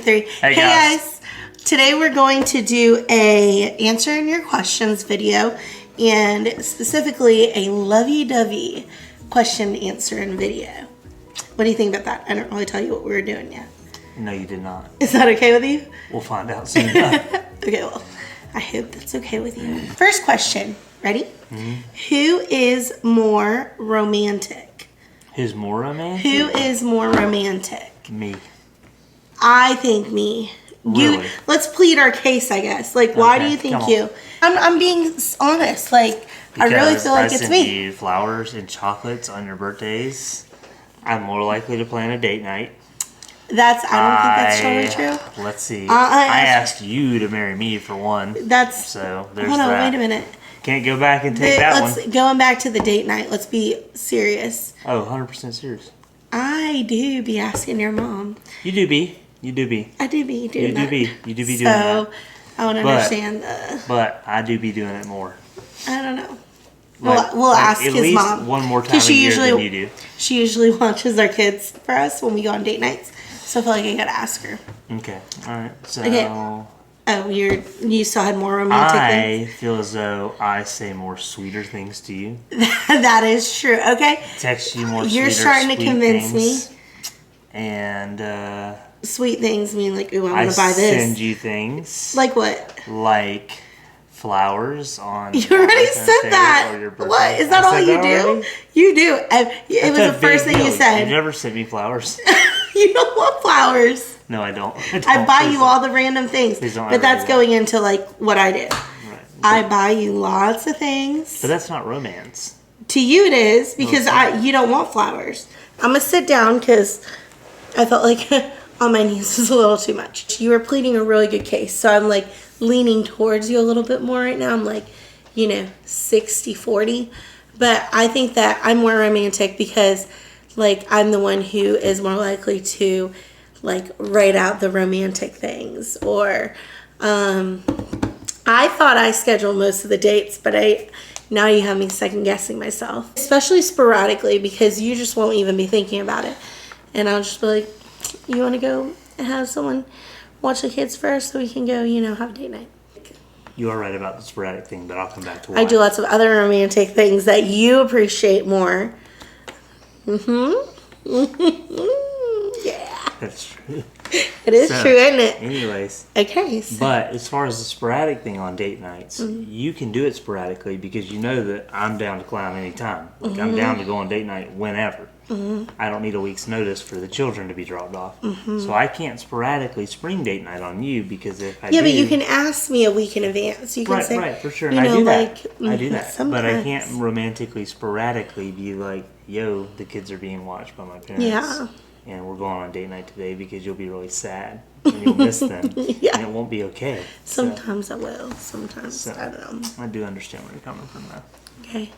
3. Hey guys. Today we're going to do a answering your questions video, and specifically a lovey-dovey question answering video. What do you think about that? I didn't really tell you what we were doing yet. No, you did not. Is that okay with you? We'll find out soon. Okay, well, I hope that's okay with you. First question. Ready? Mm-hmm. Who is more romantic? Who's more romantic? Who is more romantic? Me. I think me. Really? Let's plead our case, I guess. Like, why do you think you? I'm being honest. Like, I really feel like it's me. I send you flowers and chocolates on your birthdays. I'm more likely to plan a date night. I don't think that's totally true. Let's see. I asked you to marry me for one. So there's hold on, that. wait a minute. Can't go back and take that one. Going back to the date night, let's be serious. Oh, 100% serious. I do be asking your mom. You do be. You do be. I do be doing that. You do be doing that. So, I want to understand But I do be doing it more. I don't know. We'll ask his mom. At least one more time a year than you do. She usually watches our kids for us when we go on date nights. So I feel like I gotta ask her. Okay. Alright. So... Okay. Oh, you still had more romantic things? I feel as though I say more sweeter things to you. That is true. Okay. Text you more You're starting to convince me. And sweet things mean like, ooh, I want to buy this. I send you things. Like what? Like flowers on. You already said that. Or your birthday. What? Is that all you do? You do. It was the first thing you said. You never sent me flowers. You don't want flowers. No, I don't. I buy you all the random things. But that's going into like what I do. Right. I buy you lots of things. But that's not romance. To you it is, because you don't want flowers. I'm going to sit down because I felt like on my knees was a little too much. You were pleading a really good case. So I'm like leaning towards you a little bit more right now. I'm like, 60-40. But I think that I'm more romantic because like I'm the one who is more likely to like write out the romantic things, or I thought I scheduled most of the dates, but now you have me second guessing myself, especially sporadically, because you just won't even be thinking about it, and I'll just be like, you want to go have someone watch the kids first so we can go have a date night. You are right about the sporadic thing, but I'll come back to why. I do lots of other romantic things that you appreciate more. Yeah. That's true. It is true, isn't it? Anyways. Okay. But as far as the sporadic thing on date nights, you can do it sporadically because you know that I'm down to clown anytime. Like I'm down to go on date night whenever. I don't need a week's notice for the children to be dropped off. So I can't sporadically spring date night on you because if I do... but you can ask me a week in advance. You can say... Right, for sure. And I do that. I do that. Sometimes. But I can't romantically, sporadically be like, yo, the kids are being watched by my parents. Yeah. And we're going on date night today because you'll be really sad and you'll miss them. Yeah. And it won't be okay. Sometimes I will. Sometimes I don't know. I do understand where you're coming from though. Okay.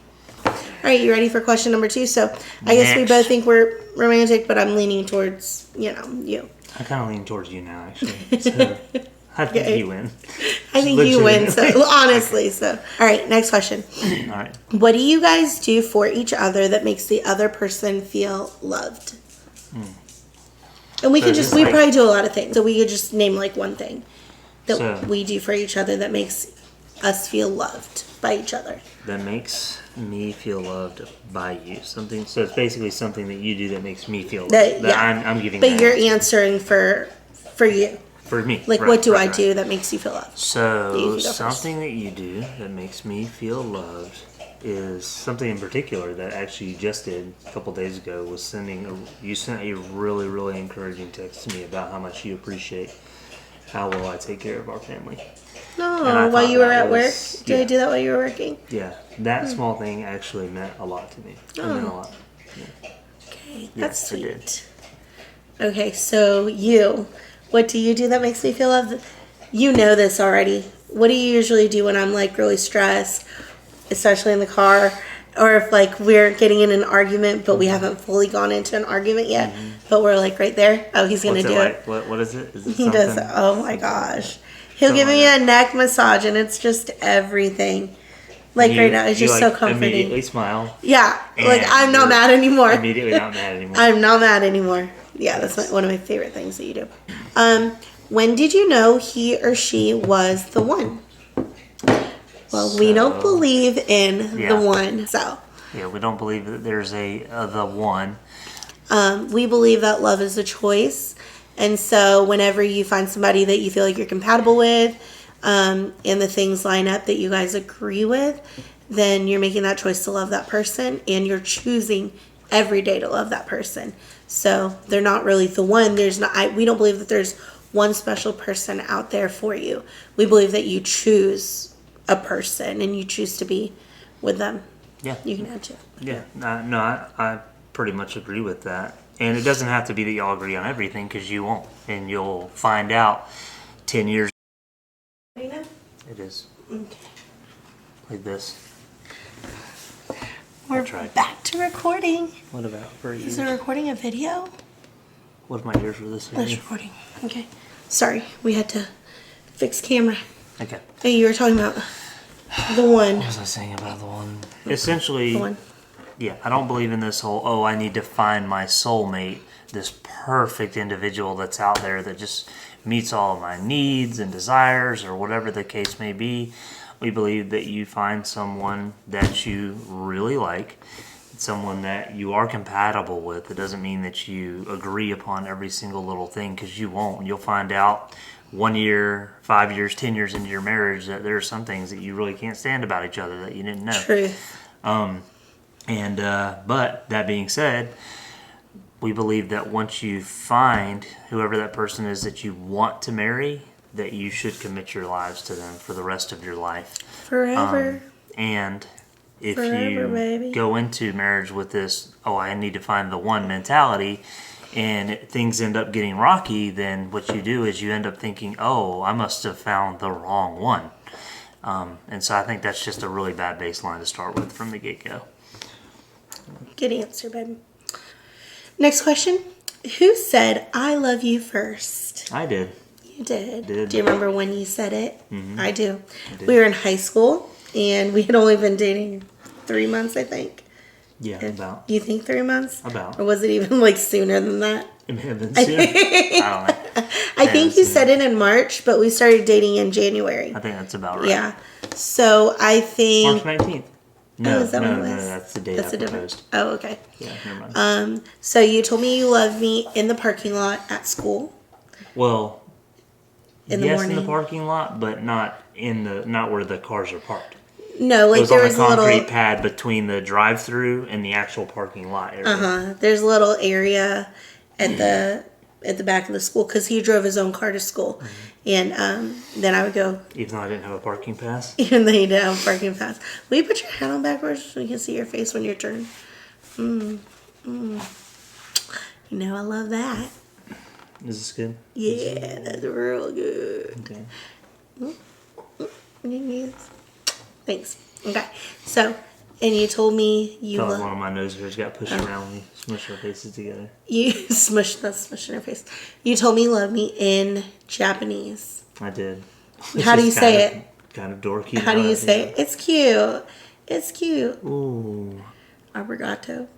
All right, you ready for question number 2? So I guess we both think we're romantic, but I'm leaning towards, you. I kind of lean towards you now, actually. So I think you win. I think you win, so honestly. So, all right, next question. All right. What do you guys do for each other that makes the other person feel loved? And we probably do a lot of things. So we could just name like one thing that we do for each other that makes us feel loved by each other. That makes me feel loved by you. Something. So it's basically something that you do that makes me feel loved. I'm giving. But you're answering for you. For me. Like, what do I do that makes you feel loved? So something that you do that makes me feel loved is something in particular that actually you just did a couple days ago. Was you sent a really, really encouraging text to me about how much you appreciate how well I take care of our family. No, while you were at work? Did I do that while you were working? Yeah, that small thing actually meant a lot to me. It meant a lot. Yeah. Okay, that's sweet. Okay, so what do you do that makes me feel loved? You know this already. What do you usually do when I'm like really stressed, especially in the car, or if like we're getting in an argument but we haven't fully gone into an argument yet, but we're like right there? Oh, he's gonna do it. What is it? Is it he does. Oh my gosh. He'll give me a neck massage, and it's just everything. Like right now, it's just so comforting. Immediately smile. Yeah, like I'm not mad anymore. Immediately not mad anymore. I'm not mad anymore. Yeah, that's one of my favorite things that you do. When did you know he or she was the one? Well, we don't believe in the one, so. Yeah, we don't believe that there's the one. We believe that love is a choice. And so whenever you find somebody that you feel like you're compatible with, and the things line up that you guys agree with, then you're making that choice to love that person, and you're choosing every day to love that person. So they're not really the one. We don't believe that there's one special person out there for you. We believe that you choose a person and you choose to be with them. Yeah. You can add to it. Yeah. No, I pretty much agree with that. And it doesn't have to be that y'all agree on everything, because you won't. And you'll find out 10 years. It is. Okay. Like this. We're back to recording. What about for you? Is it recording a video? What if my ears were this way? It's recording. Okay. Sorry, we had to fix camera. Okay. Hey, you were talking about the one. What was I saying about the one? Essentially, The one. Yeah, I don't believe in this whole, I need to find my soulmate, this perfect individual that's out there that just meets all of my needs and desires, or whatever the case may be. We believe that you find someone that you really like, someone that you are compatible with. It doesn't mean that you agree upon every single little thing, because you won't. You'll find out 1 year, 5 years, 10 years into your marriage that there are some things that you really can't stand about each other that you didn't know. Truth. But that being said, we believe that once you find whoever that person is that you want to marry, that you should commit your lives to them for the rest of your life. Forever. And if Forever, you baby. go into marriage with this, I need to find the one mentality, and things end up getting rocky, then what you do is you end up thinking, I must have found the wrong one. And so I think that's just a really bad baseline to start with from the get-go. Good answer, baby. Next question. Who said I love you first? I did. You did. Did. Do you remember when you said it? Mm-hmm. I do. I did. We were in high school, and we had only been dating 3 months, I think. Yeah, about. You think 3 months? About. Or was it even like sooner than that? It may have been soon. I don't know. I think you said it in March, but we started dating in January. I think that's about right. Yeah. So I think... March 19th. No, is that what it was? that's the day That's I a different... proposed. Oh, okay. Yeah, never mind. So you told me you loved me in the parking lot at school. Well, In the yes, morning. in the parking lot, but not where the cars are parked. No, like there was on a a concrete little... pad between the drive-through and the actual parking lot area. There's a little area at the back of the school, because he drove his own car to school. And then I would go... Even though I didn't have a parking pass? Even though you didn't have a parking pass. Will you put your hat on backwards so we can see your face when you're turned? You know I love that. Is this good? Yeah, that's real good. Okay. Yes. Thanks. Okay. So, and you told me you Felt like love... one of my nose hairs got pushed around when we smushed our faces together. You smushed in her face. You told me you love me in Japanese. I did. How do you say it? Kind of dorky. How do you say it? It's cute. It's cute. Ooh. Arigato.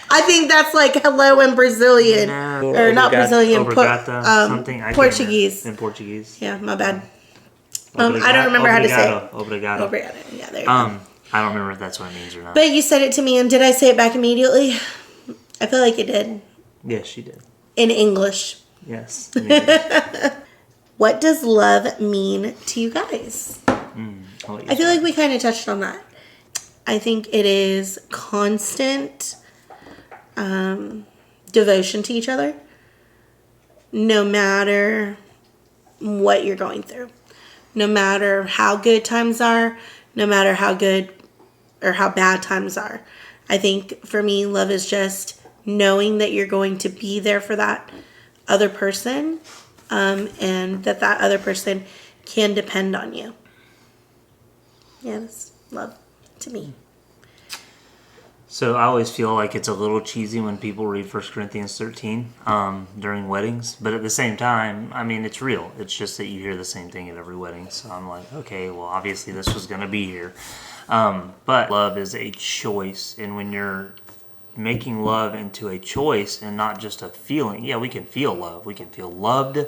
I think that's like hello in Brazilian. No. Or not Brazilian. Obrigata, something. I can't Portuguese. remember. In Portuguese. Yeah, my bad. I don't remember how to say it. Obrigado. Obrigado. Yeah, there you go. I don't remember if that's what it means or not. But you said it to me, and did I say it back immediately? I feel like you did. Yes, she did. In English. Yes. What does love mean to you guys? I feel like we kind of touched on that. I think it is constant devotion to each other, no matter what you're going through, no matter how good times are, no matter how good or how bad times are. I think for me, love is just knowing that you're going to be there for that other person, and that other person can depend on you. Yeah, that's love to me. So I always feel like it's a little cheesy when people read 1 Corinthians 13 during weddings. But at the same time, I mean, it's real. It's just that you hear the same thing at every wedding. So I'm like, okay, well, obviously this was going to be here. But love is a choice. And when you're making love into a choice and not just a feeling. Yeah, we can feel love. We can feel loved.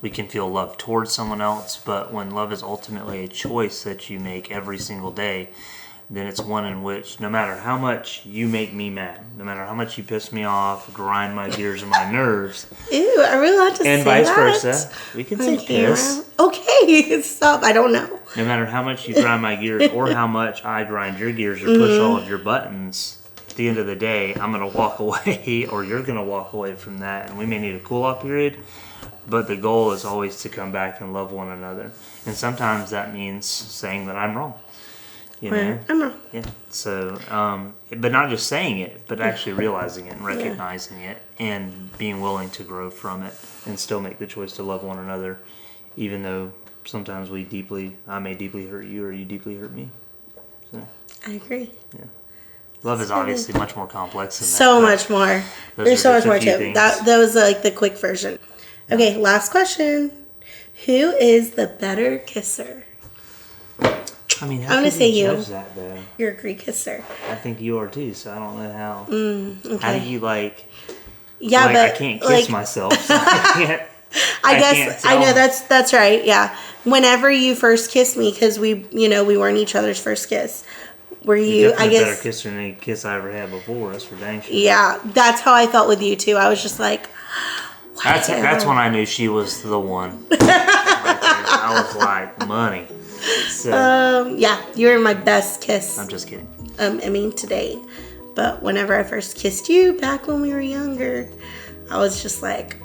We can feel love towards someone else. But when love is ultimately a choice that you make every single day, then it's one in which no matter how much you make me mad, no matter how much you piss me off, grind my gears and my nerves. Ew, are we allowed to say that? And vice versa. We can say piss. Okay, stop. I don't know. No matter how much you grind my gears or how much I grind your gears or push all of your buttons, at the end of the day, I'm going to walk away or you're going to walk away from that. And we may need a cool-off period, but the goal is always to come back and love one another. And sometimes that means saying that I'm wrong. You know? I'm wrong. Yeah. So, but not just saying it, but actually realizing it and recognizing it and being willing to grow from it and still make the choice to love one another, even though sometimes I may deeply hurt you or you deeply hurt me. So, I agree. Yeah. Love is obviously much more complex than that. So much more. There's so much more to it. That was like the quick version. Okay, last question. Who is the better kisser? I mean, I'm gonna say you. That, though? You're a great kisser. I think you are too. So I don't know how. Okay. How do you like? Yeah, like, but I can't kiss myself. So I guess I know that's right. Yeah. Whenever you first kissed me, because we weren't each other's first kiss. Were you? I guess better kisser than any kiss I ever had before. That's for dang sure. Yeah, that's how I felt with you too. I was just like, wow. That's when I knew she was the one. I was like, money. So, yeah, you were my best kiss. I'm just kidding. Today. But whenever I first kissed you back when we were younger, I was just like,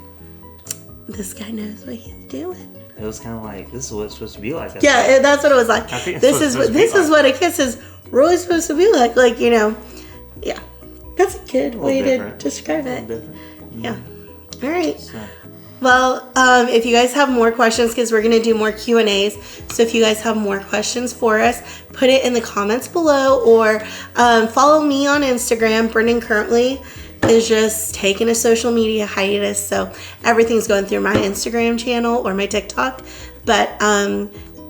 this guy knows what he's doing. It was kind of like, this is what it's supposed to be like. That's what it was like. This is what a kiss is really supposed to be like. Like, yeah. That's a good way to describe it. Yeah. All right. So. Well, if you guys have more questions, because we're going to do more Q&As, so if you guys have more questions for us, put it in the comments below, or follow me on Instagram. Brendan currently is just taking a social media hiatus, so everything's going through my Instagram channel or my TikTok, but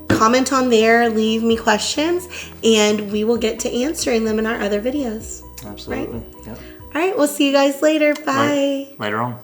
comment on there, leave me questions, and we will get to answering them in our other videos. Absolutely. Right? Yep. All right, we'll see you guys later. Bye. Later on.